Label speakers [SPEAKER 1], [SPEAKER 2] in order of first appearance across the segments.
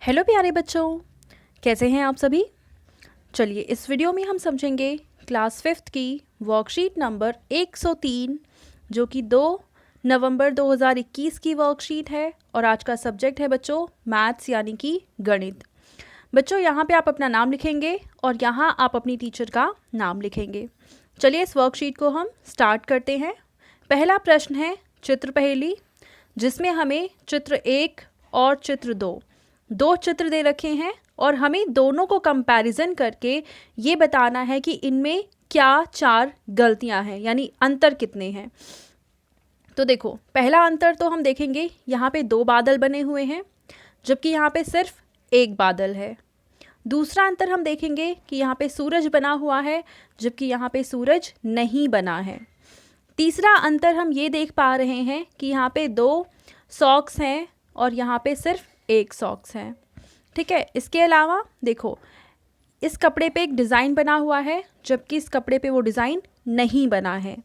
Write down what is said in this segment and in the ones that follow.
[SPEAKER 1] Hello प्यारे बच्चों, कैसे हैं आप सभी। चलिए इस वीडियो में हम समझेंगे क्लास 5th की वर्कशीट नंबर 103 जो कि 2 नवंबर 2021 की वर्कशीट है और आज का सब्जेक्ट है बच्चों मैथ्स यानी कि गणित। बच्चों यहाँ पे आप अपना नाम लिखेंगे और यहाँ आप अपनी टीचर का नाम लिखेंगे। चलिए इस वर्कशीट को हम स्टार्ट करते हैं। पहला प्रश्न है चित्र पहेली, जिसमें हमें चित्र 1 और चित्र 2 चित्र दे रखे हैं और हमें दोनों को कंपैरिजन करके ये बताना है कि इनमें क्या 4 गलतियां हैं, यानी अंतर कितने हैं। तो देखो पहला अंतर तो हम देखेंगे, यहाँ पे 2 बादल बने हुए हैं जबकि यहाँ पे सिर्फ 1 बादल है। दूसरा अंतर हम देखेंगे कि यहाँ पे सूरज बना हुआ है जबकि यहाँ पे सूरज नहीं बना है। तीसरा अंतर हम ये देख पा रहे हैं कि यहाँ पे 2 सॉक्स हैं और यहाँ पे सिर्फ 1 सॉक्स है। ठीक है, इसके अलावा देखो इस कपड़े पे एक डिज़ाइन बना हुआ है जबकि इस कपड़े पे वो डिज़ाइन नहीं बना है।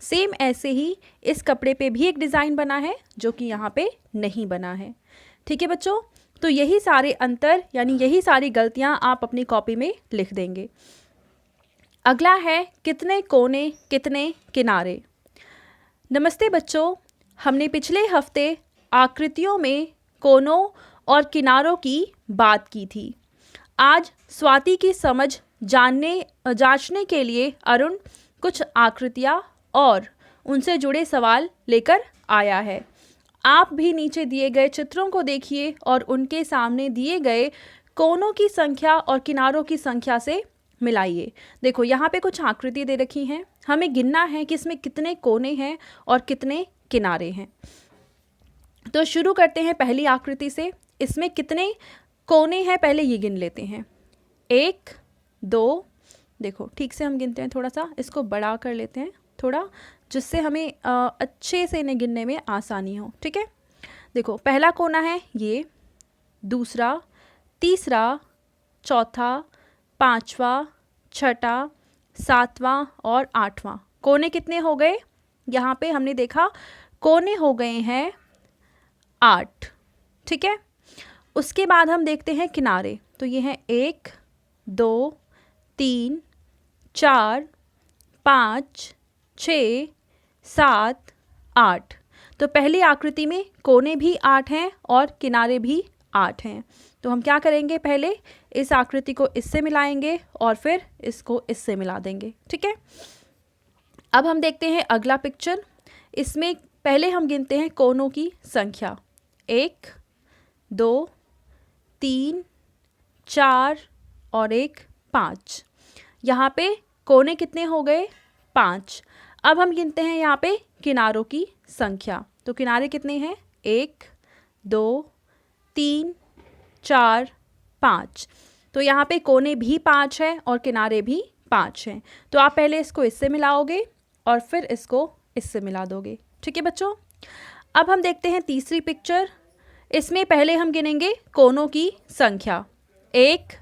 [SPEAKER 1] सेम ऐसे ही इस कपड़े पे भी एक डिज़ाइन बना है जो कि यहाँ पे नहीं बना है। ठीक है बच्चों, तो यही सारे अंतर यानी यही सारी गलतियाँ आप अपनी कॉपी में लिख देंगे। अगला है कितने कोने कितने किनारे। नमस्ते बच्चों, हमने पिछले हफ्ते आकृतियों में कोनों और किनारों की बात की थी। आज स्वाति की समझ जांचने के लिए अरुण कुछ आकृतियाँ और उनसे जुड़े सवाल लेकर आया है। आप भी नीचे दिए गए चित्रों को देखिए और उनके सामने दिए गए कोनों की संख्या और किनारों की संख्या से मिलाइए। देखो यहाँ पे कुछ आकृति दे रखी हैं, हमें गिनना है कि इसमें कितने कोने हैं और कितने किनारे हैं। तो शुरू करते हैं पहली आकृति से। इसमें कितने कोने हैं पहले ये गिन लेते हैं। 1 2, देखो ठीक से हम गिनते हैं, थोड़ा सा इसको बड़ा कर लेते हैं थोड़ा, जिससे हमें अच्छे से इन्हें गिनने में आसानी हो। ठीक है, देखो पहला कोना है ये, दूसरा, तीसरा, चौथा, पांचवा, छठा, सातवां और 8वां। कोने कितने हो गए, यहाँ पे हमने देखा कोने हो गए हैं 8। ठीक है, उसके बाद हम देखते हैं किनारे। तो ये हैं 1 2 3 4 5 6 7 8। तो पहली आकृति में कोने भी 8 हैं और किनारे भी 8 हैं। तो हम क्या करेंगे, पहले इस आकृति को इससे मिलाएंगे और फिर इसको इससे मिला देंगे। ठीक है, अब हम देखते हैं अगला पिक्चर। इसमें पहले हम गिनते हैं कोनों की संख्या। 1 2 3 4 और 1 5। यहाँ पे कोने कितने हो गए, 5। अब हम गिनते हैं यहाँ पे किनारों की संख्या। तो किनारे कितने हैं, 1 2 3 4 5। तो यहाँ पे कोने भी 5 है और किनारे भी 5 हैं। तो आप पहले इसको इससे मिलाओगे और फिर इसको इससे मिला दोगे। ठीक है बच्चों, अब हम देखते हैं तीसरी पिक्चर। इसमें पहले हम गिनेंगे कोनों की संख्या। 1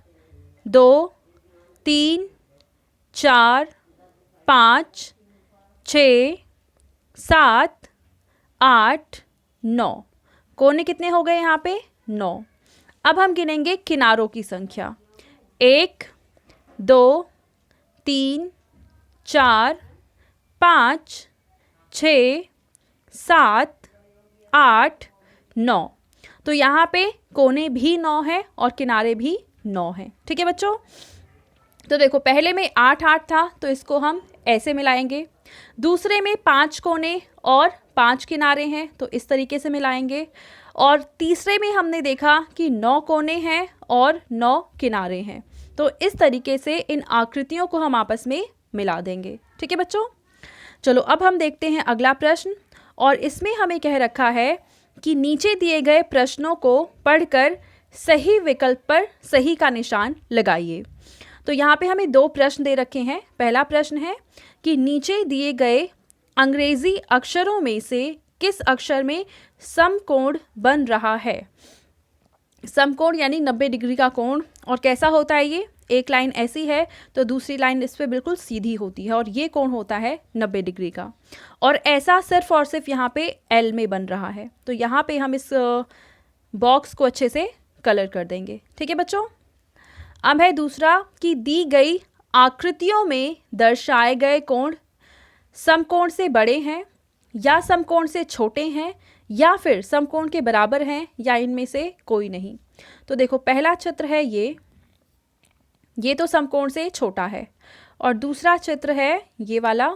[SPEAKER 1] 2 3 4 5 6 7 8 9। कोने कितने हो गए यहाँ पे, 9। अब हम गिनेंगे किनारों की संख्या। 1 2 3 4 5 6 7 8 9। तो यहाँ पे कोने भी 9 है और किनारे भी 9 हैं। ठीक है बच्चों, तो देखो पहले में 8 8 था तो इसको हम ऐसे मिलाएंगे। दूसरे में 5 कोने और 5 किनारे हैं तो इस तरीके से मिलाएंगे। और तीसरे में हमने देखा कि 9 कोने हैं और 9 किनारे हैं। तो इस तरीके से इन आकृतियों को हम आपस में मिला देंगे। ठीक है बच्चों, चलो अब हम देखते हैं अगला प्रश्न। और इसमें हमें कह रखा है कि नीचे दिए गए प्रश्नों को पढ़कर सही विकल्प पर सही का निशान लगाइए। तो यहाँ पे हमें 2 प्रश्न दे रखे हैं। पहला प्रश्न है कि नीचे दिए गए अंग्रेजी अक्षरों में से किस अक्षर में समकोण बन रहा है। समकोण यानी 90 डिग्री का कोण। और कैसा होता है ये, एक लाइन ऐसी है तो दूसरी लाइन इस पे बिल्कुल सीधी होती है और ये कोण होता है 90 डिग्री का। और ऐसा सिर्फ और सिर्फ यहाँ पे एल में बन रहा है। तो यहाँ पे हम इस बॉक्स को अच्छे से कलर कर देंगे। ठीक है बच्चों। अब है दूसरा कि दी गई आकृतियों में दर्शाए गए कोण समकोण से बड़े हैं या समकोण से छोटे हैं या फिर समकोण के बराबर हैं या इनमें से कोई नहीं। तो देखो पहला चित्र है ये तो समकोण से छोटा है, और दूसरा चित्र है ये वाला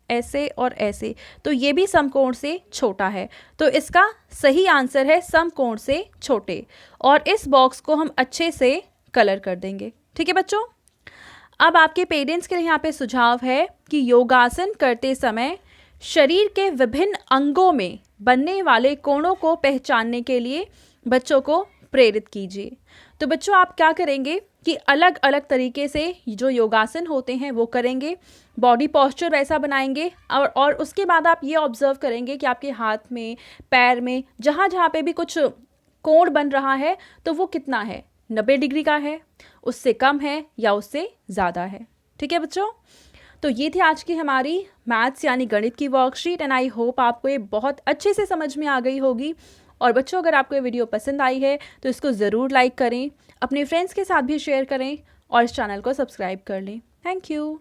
[SPEAKER 1] ऐसे और ऐसे, तो ये भी समकोण से छोटा है। तो इसका सही आंसर है समकोण से छोटे, और इस बॉक्स को हम अच्छे से कलर कर देंगे। ठीक है बच्चों। अब आपके पेरेंट्स के लिए यहाँ पे सुझाव है कि योगासन करते समय शरीर के विभिन्न अंगों में बनने वाले कोणों को पहचानने के लिए बच्चों को प्रेरित कीजिए। तो बच्चों आप क्या करेंगे कि अलग अलग तरीके से जो योगासन होते हैं वो करेंगे, बॉडी पोस्चर वैसा बनाएंगे, और उसके बाद आप ये ऑब्जर्व करेंगे कि आपके हाथ में, पैर में, जहाँ जहाँ पे भी कुछ कोण बन रहा है तो वो कितना है, 90 डिग्री का है, उससे कम है या उससे ज़्यादा है। ठीक है बच्चों। तो ये थी आज की हमारी मैथ्स यानी गणित की वर्कशीट, एंड आई होप आपको ये बहुत अच्छे से समझ में आ गई होगी। और बच्चों अगर आपको ये वीडियो पसंद आई है तो इसको ज़रूर लाइक करें, अपने फ्रेंड्स के साथ भी शेयर करें और इस चैनल को सब्सक्राइब कर लें। Thank you.